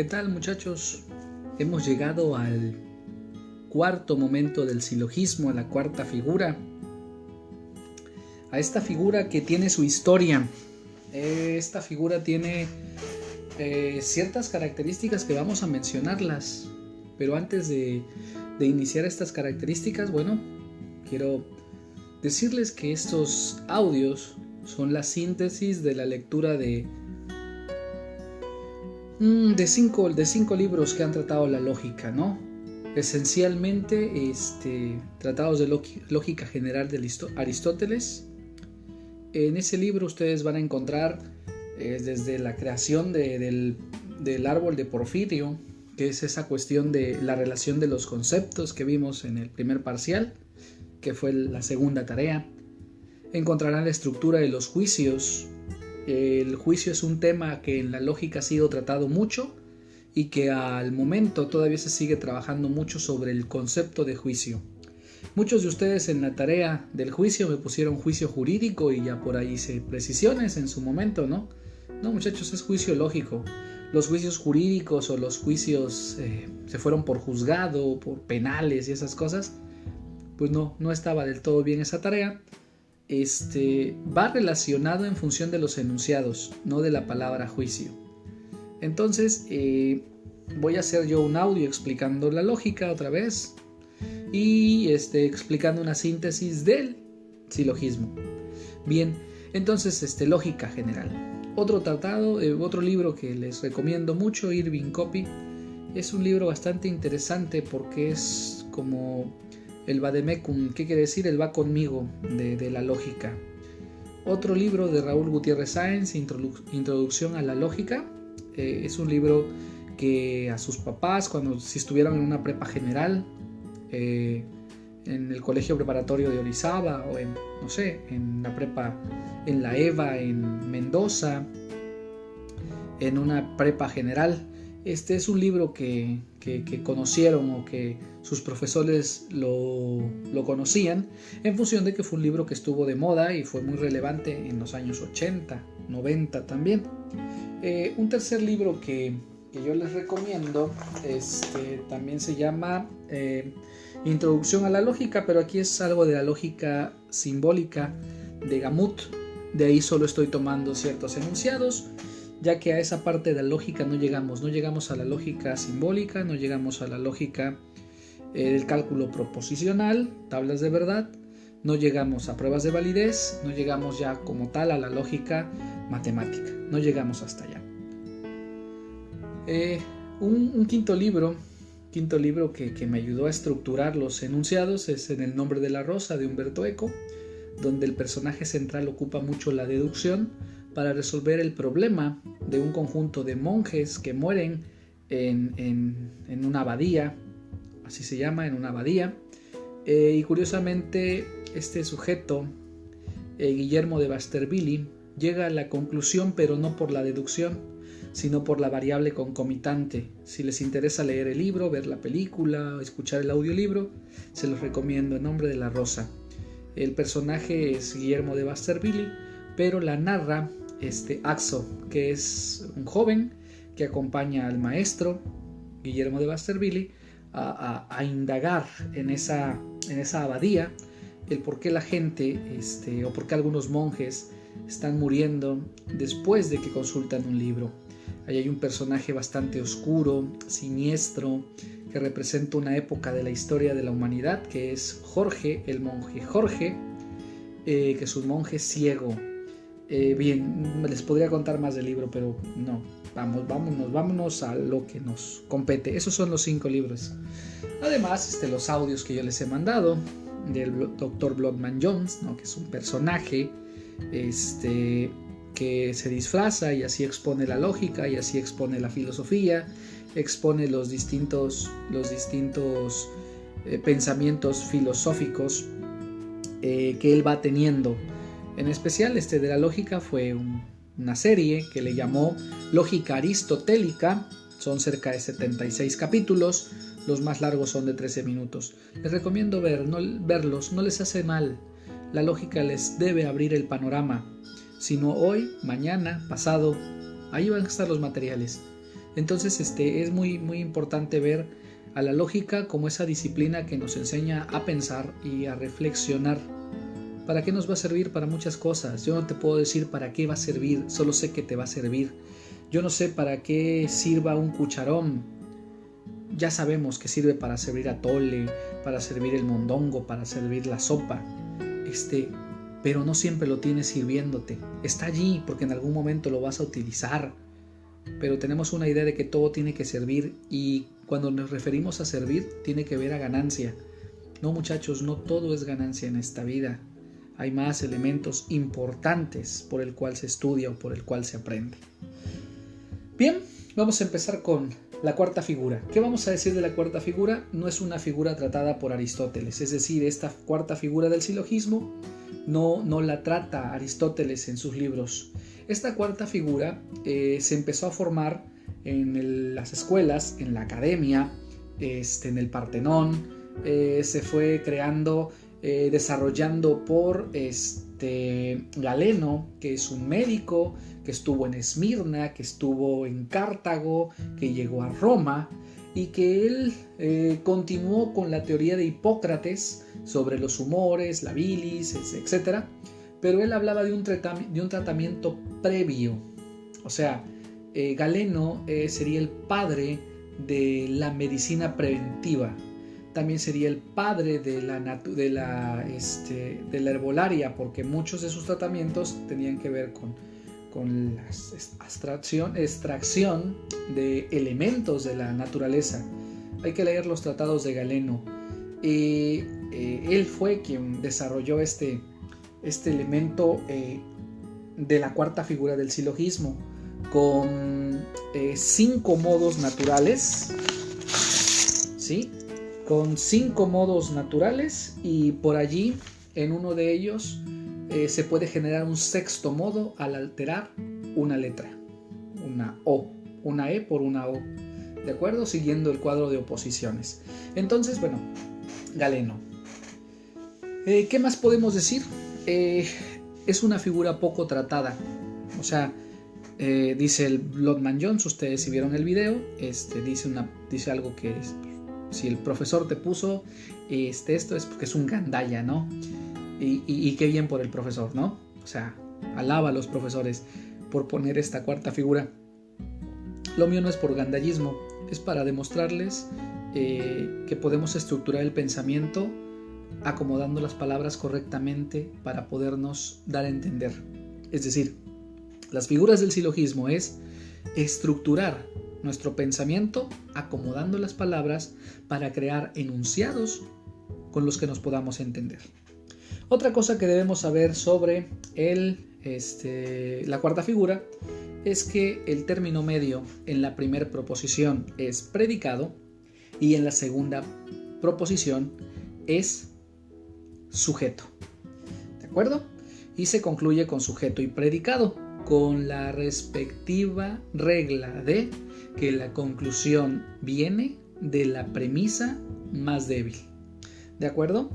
¿Qué tal, muchachos? Hemos llegado al cuarto momento del silogismo, a la cuarta figura, a esta figura que tiene su historia. Esta figura tiene ciertas características que vamos a mencionarlas, pero antes de iniciar estas características, quiero decirles que estos audios son la síntesis de la lectura de cinco libros que han tratado la lógica, ¿no? Esencialmente tratados de lógica general de Aristóteles. En ese libro ustedes van a encontrar desde la creación del árbol de Porfirio, que es esa cuestión de la relación de los conceptos que vimos en el primer parcial, que fue la segunda tarea. Encontrarán la estructura de los juicios. El juicio es un tema que en la lógica ha sido tratado mucho y que al momento todavía se sigue trabajando mucho sobre el concepto de juicio. Muchos de ustedes en la tarea del juicio me pusieron juicio jurídico y ya por ahí hice precisiones en su momento, ¿no? No, muchachos, es juicio lógico. Los juicios jurídicos o los juicios se fueron por juzgado, por penales y esas cosas, pues no estaba del todo bien esa tarea. Va relacionado en función de los enunciados, no de la palabra juicio. Entonces voy a hacer yo un audio explicando la lógica otra vez y explicando una síntesis del silogismo. Bien, entonces lógica general. Otro tratado, otro libro que les recomiendo mucho, Irving Copy. Es un libro bastante interesante porque es como el vademecum, ¿qué quiere decir? El va conmigo de la lógica. Otro libro de Raúl Gutiérrez Sáenz, Introducción a la lógica. Es un libro que a sus papás, si estuvieron en una prepa general, en el colegio preparatorio de Orizaba o en la prepa, en la EVA, en Mendoza, en una prepa general. Este es un libro que conocieron o que sus profesores lo conocían en función de que fue un libro que estuvo de moda y fue muy relevante en los años 80, 90 también. Un tercer libro que yo les recomiendo también se llama Introducción a la lógica, pero aquí es algo de la lógica simbólica de Gamut. De ahí solo estoy tomando ciertos enunciados, ya que a esa parte de la lógica no llegamos a la lógica simbólica, no llegamos a la lógica del cálculo proposicional, tablas de verdad, no llegamos a pruebas de validez, no llegamos ya como tal a la lógica matemática, no llegamos hasta allá. Un quinto libro que me ayudó a estructurar los enunciados es En el nombre de la rosa, de Humberto Eco, donde el personaje central ocupa mucho la deducción para resolver el problema de un conjunto de monjes que mueren en una abadía, así se llama, en una abadía. Y curiosamente este sujeto, Guillermo de Baskerville, llega a la conclusión, pero no por la deducción, sino por la variable concomitante. Si les interesa leer el libro, ver la película, escuchar el audiolibro, se los recomiendo, En nombre de la rosa. El personaje es Guillermo de Baskerville, pero la narra Axo, que es un joven que acompaña al maestro Guillermo de Baskerville a indagar en esa abadía el por qué la gente o por qué algunos monjes están muriendo después de que consultan un libro. Ahí hay un personaje bastante oscuro, siniestro, que representa una época de la historia de la humanidad, que es Jorge, el monje Jorge, que es un monje ciego. Bien, les podría contar más del libro, pero no, vámonos a lo que nos compete. Esos son los 5 libros. Además, los audios que yo les he mandado del Dr. Blodman Jones, ¿no? Que es un personaje que se disfraza y así expone la lógica y así expone la filosofía, expone los distintos pensamientos filosóficos que él va teniendo. En especial de la lógica fue una serie que le llamó Lógica Aristotélica. Son cerca de 76 capítulos, los más largos son de 13 minutos. Les recomiendo verlos, no les hace mal. La lógica les debe abrir el panorama. Si no hoy, mañana, pasado, ahí van a estar los materiales. Entonces es muy, muy importante ver a la lógica como esa disciplina que nos enseña a pensar y a reflexionar. ¿Para qué nos va a servir? Para muchas cosas. Yo no te puedo decir para qué va a servir, solo sé que te va a servir. Yo no sé para qué sirva un cucharón. Ya sabemos que sirve para servir atole, para servir el mondongo, para servir la sopa. Pero no siempre lo tienes sirviéndote. Está allí porque en algún momento lo vas a utilizar. Pero tenemos una idea de que todo tiene que servir, y cuando nos referimos a servir tiene que ver a ganancia. No, muchachos, no todo es ganancia en esta vida. Hay más elementos importantes por el cual se estudia o por el cual se aprende. Bien, vamos a empezar con la cuarta figura. ¿Qué vamos a decir de la cuarta figura? No es una figura tratada por Aristóteles, es decir, esta cuarta figura del silogismo no la trata Aristóteles en sus libros. Esta cuarta figura se empezó a formar en las escuelas, en la academia, en el Partenón, se fue creando, desarrollando por Galeno, que es un médico que estuvo en Esmirna, que estuvo en Cartago, que llegó a Roma, y que él continuó con la teoría de Hipócrates sobre los humores, la bilis, etc. Pero él hablaba de un tratamiento previo. O sea, Galeno sería el padre de la medicina preventiva. También sería el padre de la herbolaria, porque muchos de sus tratamientos tenían que ver con la extracción de elementos de la naturaleza. Hay que leer los tratados de Galeno. Él fue quien desarrolló este elemento de la cuarta figura del silogismo, con 5 modos naturales, ¿sí? Con 5 modos naturales, y por allí, en uno de ellos, se puede generar un sexto modo al alterar una letra, una O, una E por una O, ¿de acuerdo? Siguiendo el cuadro de oposiciones. Entonces, bueno, Galeno. ¿Qué más podemos decir? Es una figura poco tratada. O sea, dice el Lodman Jones, ustedes si vieron el video, dice algo que es, si el profesor te puso esto es porque es un gandalla, ¿no? Y qué bien por el profesor, ¿no? O sea, alaba a los profesores por poner esta cuarta figura. Lo mío no es por gandallismo, es para demostrarles que podemos estructurar el pensamiento acomodando las palabras correctamente para podernos dar a entender. Es decir, las figuras del silogismo es estructurar nuestro pensamiento acomodando las palabras para crear enunciados con los que nos podamos entender. Otra cosa que debemos saber sobre la cuarta figura es que el término medio en la primera proposición es predicado y en la segunda proposición es sujeto. ¿De acuerdo? Y se concluye con sujeto y predicado, con la respectiva regla de que la conclusión viene de la premisa más débil. ¿De acuerdo?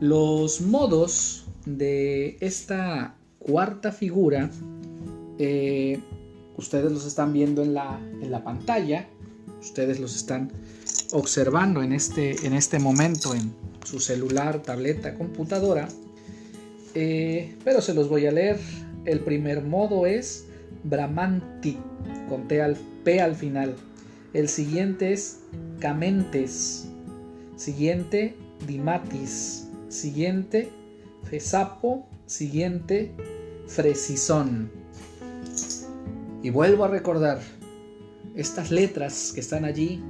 Los modos de esta cuarta figura, ustedes los están viendo en la pantalla, ustedes los están observando en este momento en su celular, tableta, computadora, pero se los voy a leer. El primer modo es Bramanti, con P al final. El siguiente es Camentes. Siguiente, Dimatis. Siguiente, Fesapo. Siguiente, Fresizón. Y vuelvo a recordar, estas letras que están allí,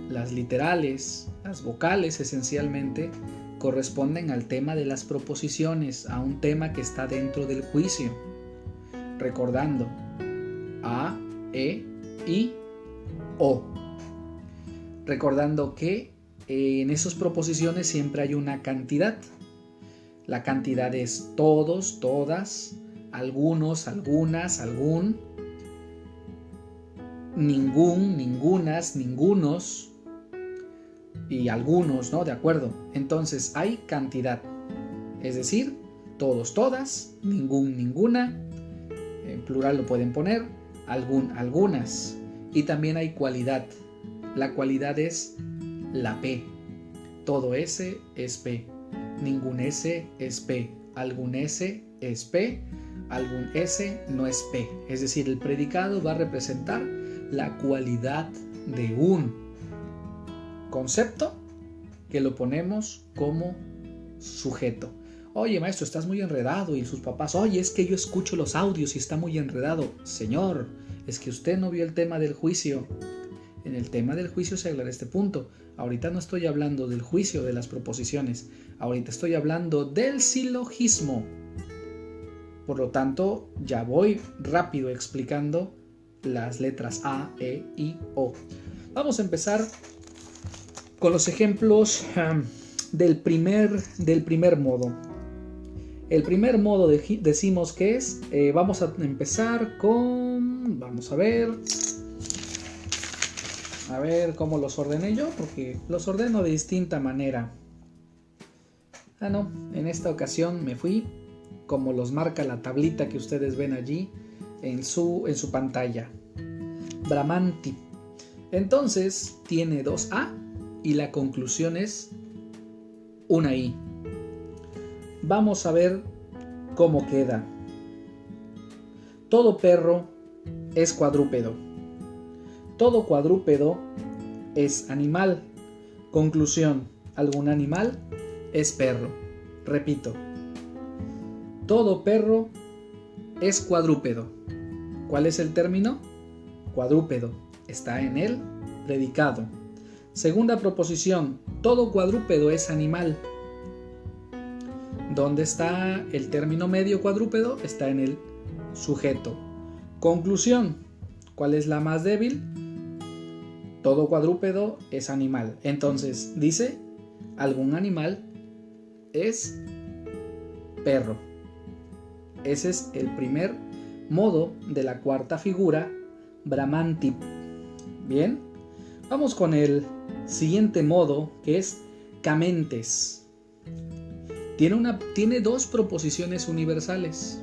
las literales, las vocales esencialmente, corresponden al tema de las proposiciones, a un tema que está dentro del juicio. Recordando, A, E, I, O. Recordando que en esas proposiciones siempre hay una cantidad. La cantidad es todos, todas, algunos, algunas, algún, ningún, ningunas, ningunos y algunos, ¿no? De acuerdo. Entonces hay cantidad. Es decir, todos, todas, ningún, ninguna. En plural lo pueden poner, algún, algunas. Y también hay cualidad. La cualidad es la P. Todo S es P. Ningún S es P. Algún S es P. Algún S no es P. Es decir, el predicado va a representar la cualidad de un concepto que lo ponemos como sujeto. Oye, maestro, estás muy enredado. Y sus papás, oye, es que yo escucho los audios y está muy enredado. Señor, es que usted no vio el tema del juicio. En el tema del juicio se aclara este punto. Ahorita no estoy hablando del juicio de las proposiciones. Ahorita estoy hablando del silogismo. Por lo tanto, ya voy rápido explicando las letras A, E, I, O. Vamos a empezar con los ejemplos del primer modo. El primer modo decimos que es, vamos a empezar con, vamos a ver cómo los ordené yo, porque los ordeno de distinta manera. No, en esta ocasión me fui como los marca la tablita que ustedes ven allí en su pantalla. Brahmanti. Entonces tiene 2 A y la conclusión es una I. Vamos a ver cómo queda. Todo perro es cuadrúpedo. Todo cuadrúpedo es animal. Conclusión, algún animal es perro. Repito, todo perro es cuadrúpedo. ¿Cuál es el término? Cuadrúpedo. Está en el predicado. Segunda proposición, todo cuadrúpedo es animal. ¿Dónde está el término medio cuadrúpedo? Está en el sujeto. Conclusión, ¿cuál es la más débil? Todo cuadrúpedo es animal. Entonces, dice, algún animal es perro. Ese es el primer modo de la cuarta figura, Brahmanti. Bien, vamos con el siguiente modo, que es Camentes. Tiene 2 proposiciones universales,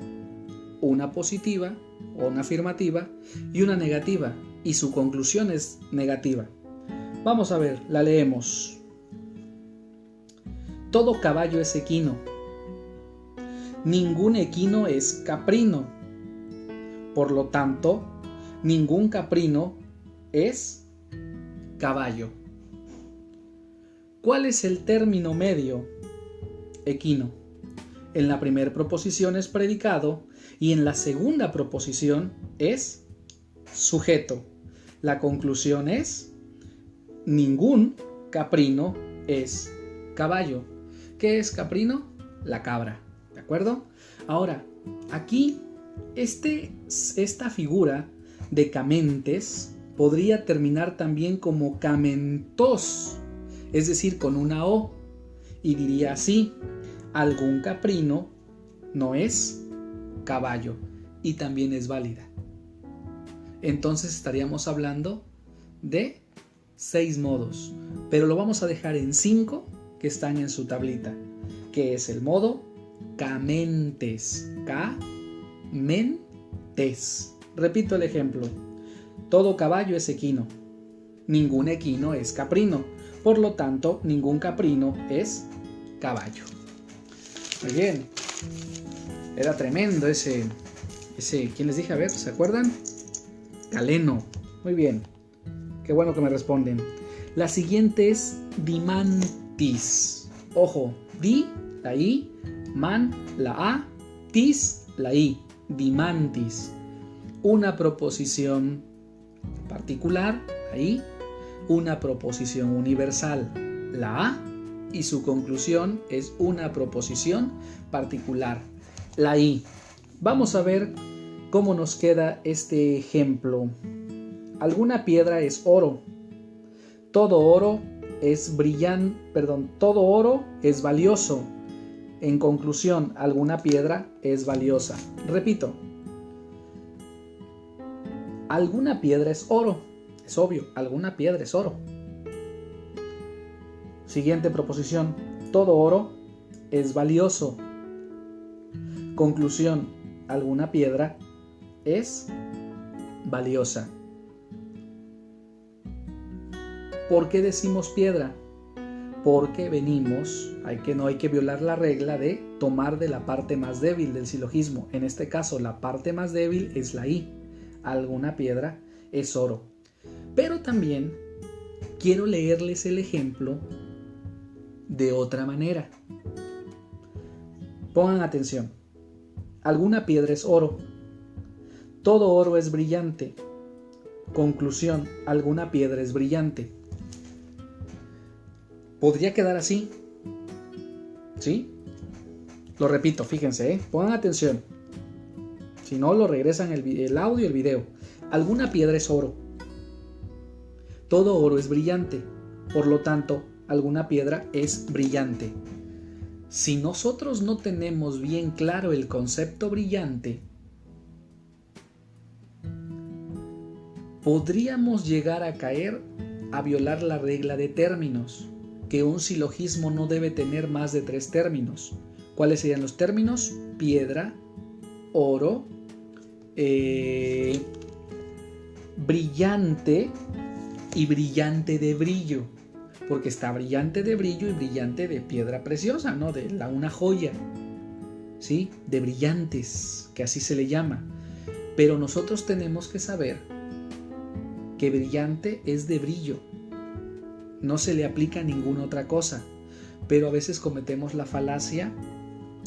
una positiva o una afirmativa y una negativa, y su conclusión es negativa. Vamos a ver, la leemos. Todo caballo es equino. Ningún equino es caprino. Por lo tanto, ningún caprino es caballo. ¿Cuál es el término medio? Equino. En la primera proposición es predicado y en la segunda proposición es sujeto. La conclusión es ningún caprino es caballo. ¿Qué es caprino? La cabra. ¿De acuerdo? Ahora, aquí esta figura de camentes podría terminar también como camentos, es decir, con una O, y diría así: algún caprino no es caballo, y también es válida. Entonces estaríamos hablando de 6 modos, pero lo vamos a dejar en 5 que están en su tablita, que es el modo camentes. Camentes. Repito el ejemplo. Todo caballo es equino. Ningún equino es caprino. Por lo tanto, ningún caprino es caballo. Muy bien. Era tremendo ese. ¿Quién les dije? A ver, ¿se acuerdan? Galeno. Muy bien. Qué bueno que me responden. La siguiente es dimantis. Ojo, di, la I, man, la A, tis, la I. Dimantis. Una proposición particular, la I, una proposición universal, la A, y su conclusión es una proposición particular, la I. Vamos a ver cómo nos queda este ejemplo. Alguna piedra es oro. Todo oro es todo oro es valioso. En conclusión, alguna piedra es valiosa. Repito. Alguna piedra es oro. Es obvio, alguna piedra es oro. Siguiente proposición. Todo oro es valioso. Conclusión. Alguna piedra es valiosa. ¿Por qué decimos piedra? Porque venimos, no hay que violar la regla de tomar de la parte más débil del silogismo. En este caso, la parte más débil es la I. Alguna piedra es oro. Pero también quiero leerles el ejemplo de otra manera. Pongan atención. Alguna piedra es oro. Todo oro es brillante. Conclusión, alguna piedra es brillante. Podría quedar así. ¿Sí? Lo repito, fíjense, pongan atención. Si no, lo regresan el audio y el video. Alguna piedra es oro. Todo oro es brillante. Por lo tanto, alguna piedra es brillante. Si nosotros no tenemos bien claro el concepto brillante, podríamos llegar a caer a violar la regla de términos, que un silogismo no debe tener más de 3 términos. ¿Cuáles serían los términos? Piedra, oro, brillante y brillante de brillo, porque está brillante de brillo y brillante de piedra preciosa, ¿no? Una joya, ¿sí? De brillantes, que así se le llama. Pero nosotros tenemos que saber que brillante es de brillo. No se le aplica ninguna otra cosa. Pero a veces cometemos la falacia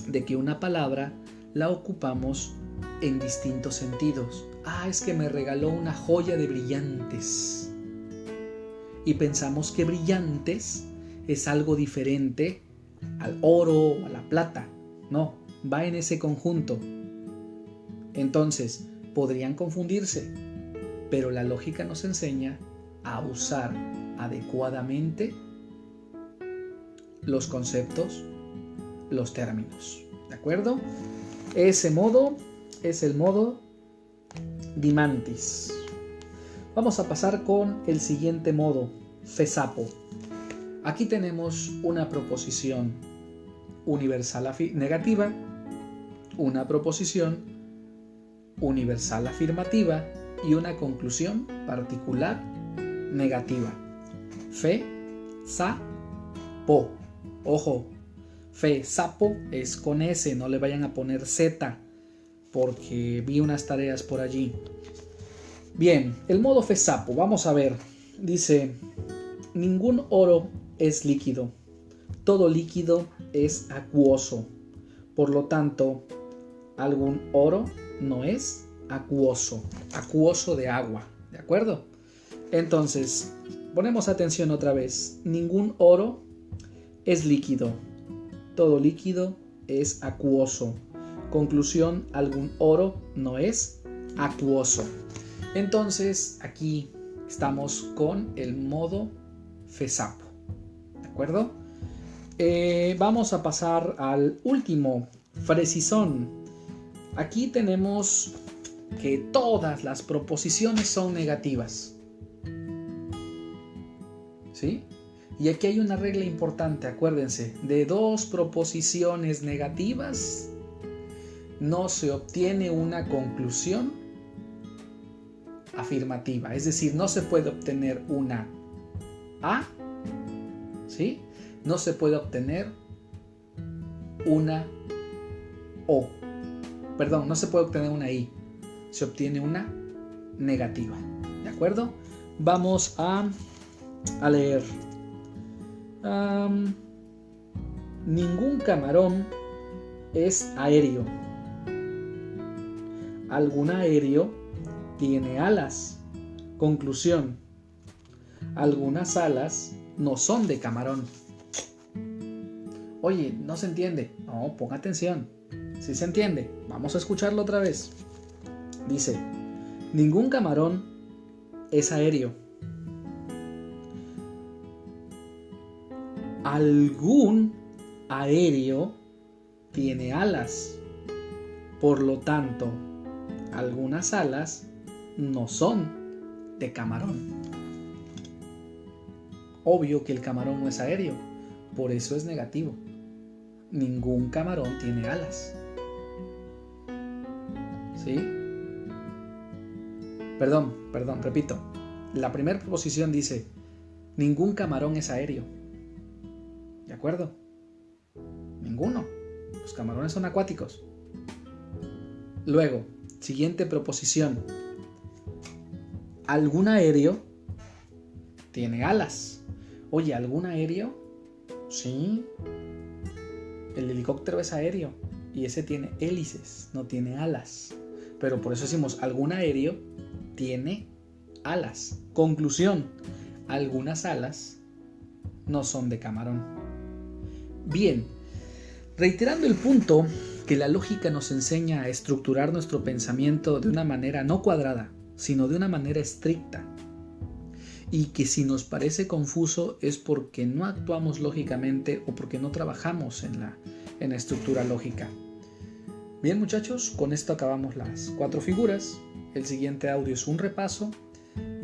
de que una palabra la ocupamos en distintos sentidos. Es que me regaló una joya de brillantes. Y pensamos que brillantes es algo diferente al oro o a la plata. No, va en ese conjunto. Entonces, podrían confundirse, pero la lógica nos enseña a usar adecuadamente los conceptos, los términos. ¿De acuerdo? Ese modo es el modo Dimantis. Vamos a pasar con el siguiente modo, Fesapo. Aquí tenemos una proposición universal negativa, una proposición universal afirmativa y una conclusión particular negativa. Fe, sa, po. Ojo, fe, sapo es con S, no le vayan a poner Z, porque vi unas tareas por allí. Bien, el modo Fesapo, vamos a ver. Dice, ningún oro es líquido. Todo líquido es acuoso. Por lo tanto, algún oro no es acuoso. Acuoso de agua, ¿de acuerdo? Entonces, ponemos atención otra vez. Ningún oro es líquido. Todo líquido es acuoso. Conclusión, algún oro no es acuoso. Entonces, aquí estamos con el modo Fesapo. ¿De acuerdo? Vamos a pasar al último, Fresizón. Aquí tenemos que todas las proposiciones son negativas. ¿Sí? Y aquí hay una regla importante, acuérdense, de 2 proposiciones negativas no se obtiene una conclusión afirmativa, es decir, no se puede obtener una A, ¿sí? No se puede obtener una O, perdón, no se puede obtener una I, se obtiene una negativa, ¿de acuerdo? Vamos a leer. Ningún camarón es aéreo. Algún aéreo tiene alas. Conclusión, algunas alas no son de camarón. Oye, ¿no se entiende? No, ponga atención. ¿Sí se entiende? Vamos a escucharlo otra vez. Dice, ningún camarón es aéreo. Algún aéreo tiene alas. Por lo tanto, algunas alas no son de camarón. Obvio que el camarón no es aéreo, por eso es negativo. Ningún camarón tiene alas. ¿Sí? Perdón, repito. La primera proposición dice, Ningún camarón es aéreo. ¿De acuerdo? Ninguno. Los camarones son acuáticos. Luego, siguiente proposición. ¿Algún aéreo tiene alas? Oye, ¿algún aéreo? Sí. El helicóptero es aéreo y ese tiene hélices, no tiene alas. Pero por eso decimos, algún aéreo tiene alas. Conclusión, algunas alas no son de camarón. Bien, reiterando el punto que la lógica nos enseña a estructurar nuestro pensamiento de una manera no cuadrada, sino de una manera estricta. Y que si nos parece confuso es porque no actuamos lógicamente o porque no trabajamos en la estructura lógica. Bien, muchachos, con esto acabamos las 4 figuras. El siguiente audio es un repaso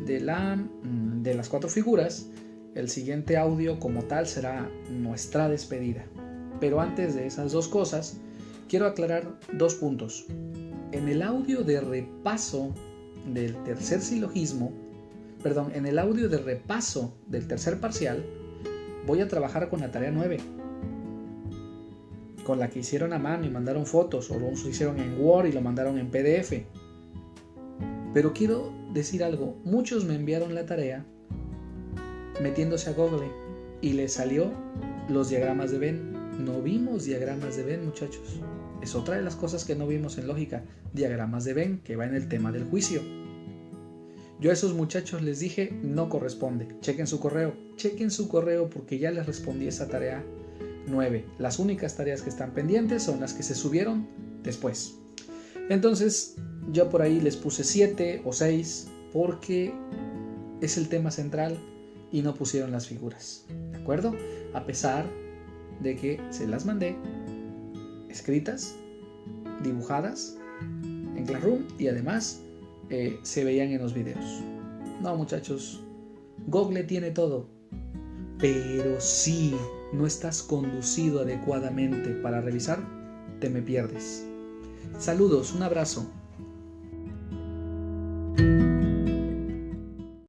de las 4 figuras. El siguiente audio como tal será nuestra despedida. Pero antes de esas 2 cosas, quiero aclarar 2 puntos. En el audio de repaso del tercer silogismo, en el audio de repaso del tercer parcial, voy a trabajar con la tarea 9, con la que hicieron a mano y mandaron fotos, o lo hicieron en Word y lo mandaron en PDF. Pero quiero decir algo, muchos me enviaron la tarea metiéndose a Google y les salió los diagramas de Venn. No vimos diagramas de Venn, muchachos. Es otra de las cosas que no vimos en lógica, diagramas de Venn, que va en el tema del juicio. Yo a esos muchachos les dije, no corresponde, chequen su correo porque ya les respondí esa tarea 9. Las únicas tareas que están pendientes son las que se subieron después. Entonces, yo por ahí les puse 7 o 6 porque es el tema central y no pusieron las figuras, ¿de acuerdo? A pesar de que se las mandé escritas, dibujadas en Classroom y además se veían en los videos. No, muchachos, Google tiene todo, pero si no estás conducido adecuadamente para revisar, te me pierdes. Saludos, un abrazo.